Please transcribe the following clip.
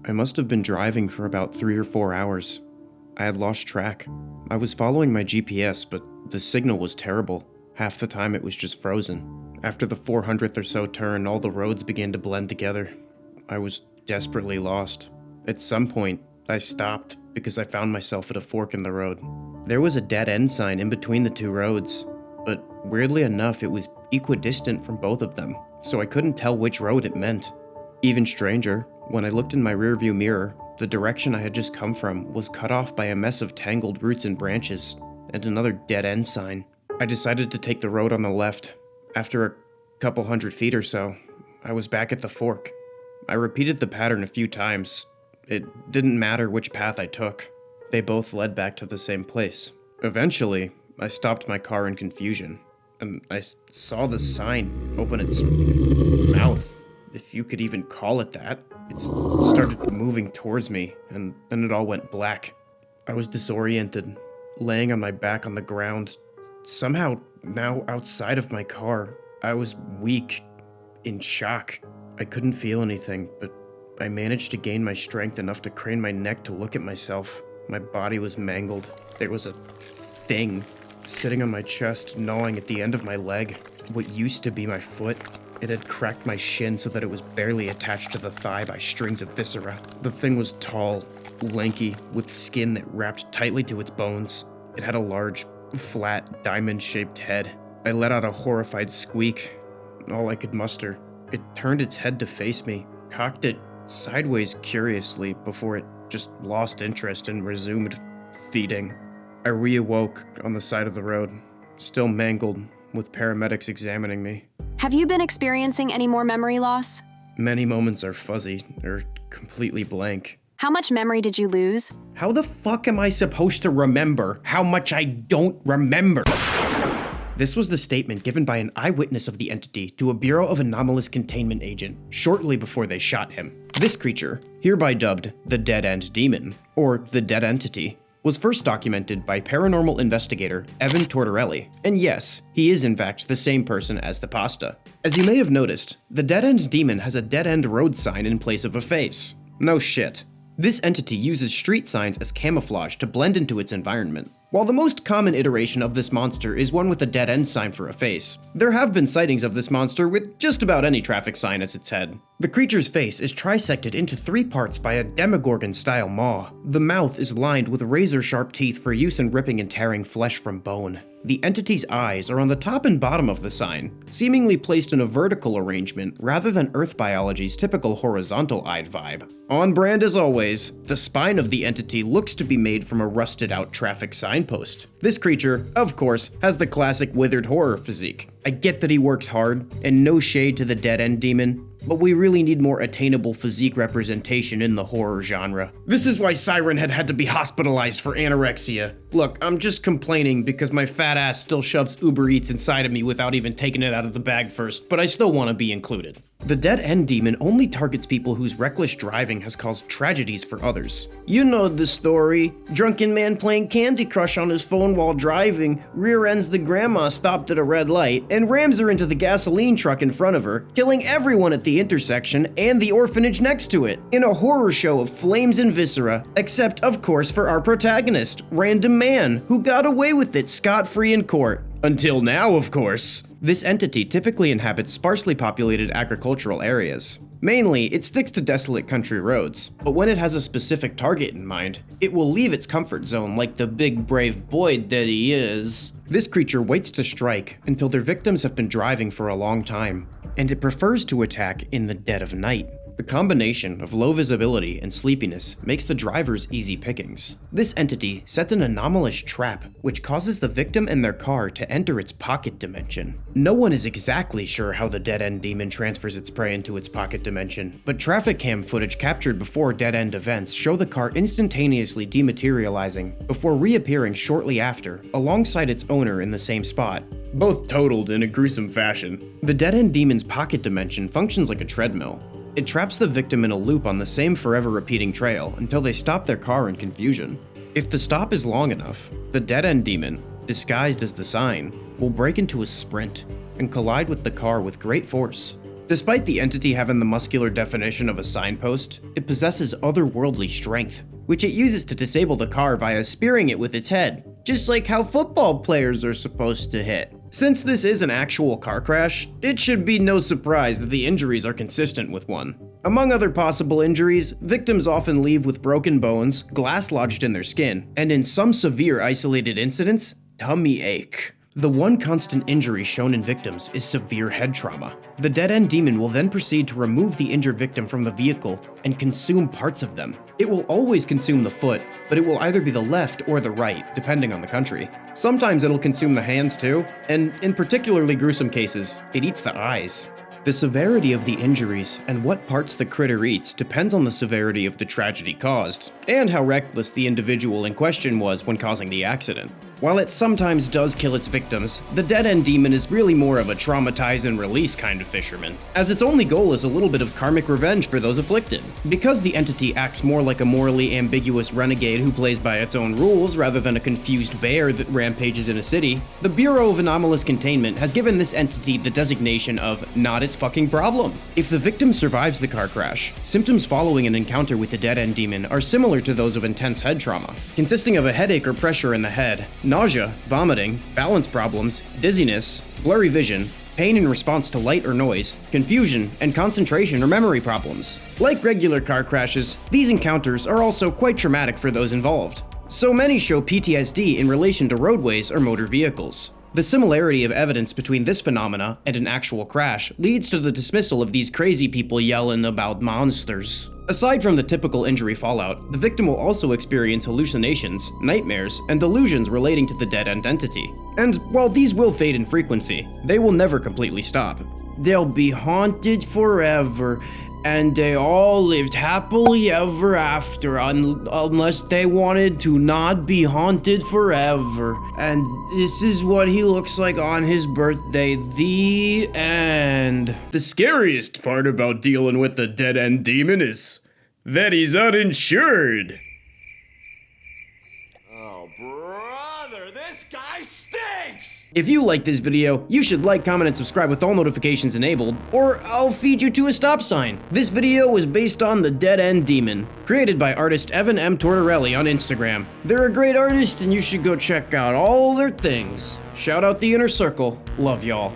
I must have been driving for about 3 or 4 hours. I had lost track. I was following my GPS, but the signal was terrible. Half the time it was just frozen. After the 400th or so turn, all the roads began to blend together. I was desperately lost. At some point, I stopped because I found myself at a fork in the road. There was a dead end sign in between the two roads, but weirdly enough, it was equidistant from both of them, so I couldn't tell which road it meant. Even stranger, when I looked in my rearview mirror, the direction I had just come from was cut off by a mess of tangled roots and branches, and another dead end sign. I decided to take the road on the left. After a couple 100 feet or so, I was back at the fork. I repeated the pattern a few times. It didn't matter which path I took. They both led back to the same place. Eventually, I stopped my car in confusion, and I saw the sign open its mouth, if you could even call it that. It started moving towards me, and then it all went black. I was disoriented, laying on my back on the ground. Somehow, now outside of my car, I was weak, in shock. I couldn't feel anything, but I managed to gain my strength enough to crane my neck to look at myself. My body was mangled. There was a thing sitting on my chest, gnawing at the end of my leg. What used to be my foot. It had cracked my shin so that it was barely attached to the thigh by strings of viscera. The thing was tall, lanky, with skin that wrapped tightly to its bones. It had a large, flat, diamond-shaped head. I let out a horrified squeak, all I could muster. It turned its head to face me, cocked it sideways curiously before it just lost interest and resumed feeding. I reawoke on the side of the road, still mangled, with paramedics examining me. Have you been experiencing any more memory loss? Many moments are fuzzy, or completely blank. How much memory did you lose? How the fuck am I supposed to remember how much I don't remember? This was the statement given by an eyewitness of the entity to a Bureau of Anomalous Containment agent shortly before they shot him. This creature, hereby dubbed the Dead End Demon, or the Dead Entity, was first documented by paranormal investigator Evan Tortorelli. And yes, he is in fact the same person as the pasta. As you may have noticed, the Dead End Demon has a dead end road sign in place of a face. No shit. This entity uses street signs as camouflage to blend into its environment. While the most common iteration of this monster is one with a dead end sign for a face, there have been sightings of this monster with just about any traffic sign as its head. The creature's face is trisected into 3 parts by a Demogorgon-style maw. The mouth is lined with razor-sharp teeth for use in ripping and tearing flesh from bone. The entity's eyes are on the top and bottom of the sign, seemingly placed in a vertical arrangement rather than Earth biology's typical horizontal-eyed vibe. On brand as always, the spine of the entity looks to be made from a rusted-out traffic signpost. This creature, of course, has the classic withered horror physique. I get that he works hard, and no shade to the Dead End Demon, but we really need more attainable physique representation in the horror genre. This is why Siren had to be hospitalized for anorexia. Look, I'm just complaining because my fat ass still shoves Uber Eats inside of me without even taking it out of the bag first, but I still want to be included. The Dead End Demon only targets people whose reckless driving has caused tragedies for others. You know the story. Drunken man playing Candy Crush on his phone while driving, rear-ends the grandma stopped at a red light, and rams her into the gasoline truck in front of her, killing everyone at the intersection and the orphanage next to it, in a horror show of flames and viscera, except of course for our protagonist, Random Man, who got away with it scot-free in court. Until now, of course. This entity typically inhabits sparsely populated agricultural areas. Mainly, it sticks to desolate country roads, but when it has a specific target in mind, it will leave its comfort zone like the big brave boy that he is. This creature waits to strike until their victims have been driving for a long time, and it prefers to attack in the dead of night. The combination of low visibility and sleepiness makes the drivers easy pickings. This entity sets an anomalous trap, which causes the victim and their car to enter its pocket dimension. No one is exactly sure how the Dead End Demon transfers its prey into its pocket dimension, but traffic cam footage captured before dead end events show the car instantaneously dematerializing before reappearing shortly after, alongside its owner in the same spot, both totaled in a gruesome fashion. The Dead End Demon's pocket dimension functions like a treadmill. It traps the victim in a loop on the same forever repeating trail until they stop their car in confusion. If the stop is long enough, the Dead End Demon, disguised as the sign, will break into a sprint and collide with the car with great force, Despite the entity having the muscular definition of a signpost, it possesses otherworldly strength, which it uses to disable the car via spearing it with its head, just like how football players are supposed to hit. Since this is an actual car crash, it should be no surprise that the injuries are consistent with one. Among other possible injuries, victims often leave with broken bones, glass lodged in their skin, and in some severe isolated incidents, tummy ache. The one constant injury shown in victims is severe head trauma. The dead-end demon will then proceed to remove the injured victim from the vehicle and consume parts of them. It will always consume the foot, but it will either be the left or the right, depending on the country. Sometimes it'll consume the hands too, and in particularly gruesome cases, it eats the eyes. The severity of the injuries and what parts the critter eats depends on the severity of the tragedy caused, and how reckless the individual in question was when causing the accident. While it sometimes does kill its victims, the dead-end demon is really more of a traumatize and release kind of fisherman, as its only goal is a little bit of karmic revenge for those afflicted. Because the entity acts more like a morally ambiguous renegade who plays by its own rules rather than a confused bear that rampages in a city, the Bureau of Anomalous Containment has given this entity the designation of not its fucking problem. If the victim survives the car crash, symptoms following an encounter with the dead-end demon are similar to those of intense head trauma, consisting of a headache or pressure in the head, nausea, vomiting, balance problems, dizziness, blurry vision, pain in response to light or noise, confusion, and concentration or memory problems. Like regular car crashes, these encounters are also quite traumatic for those involved. So many show PTSD in relation to roadways or motor vehicles. The similarity of evidence between this phenomena and an actual crash leads to the dismissal of these crazy people yelling about monsters. Aside from the typical injury fallout, the victim will also experience hallucinations, nightmares, and delusions relating to the dead-end entity. And while these will fade in frequency, they will never completely stop. They'll be haunted forever, and they all lived happily ever after unless they wanted to not be haunted forever. And this is what he looks like on his birthday. The end. The scariest part about dealing with the dead-end demon is that he's uninsured. Oh, brother, this guy stinks! If you like this video, you should like, comment, and subscribe with all notifications enabled, or I'll feed you to a stop sign. This video was based on the Dead-End Demon, created by artist Evan M. Tortorelli on Instagram. They're a great artist and you should go check out all their things. Shout out the Inner Circle. Love y'all.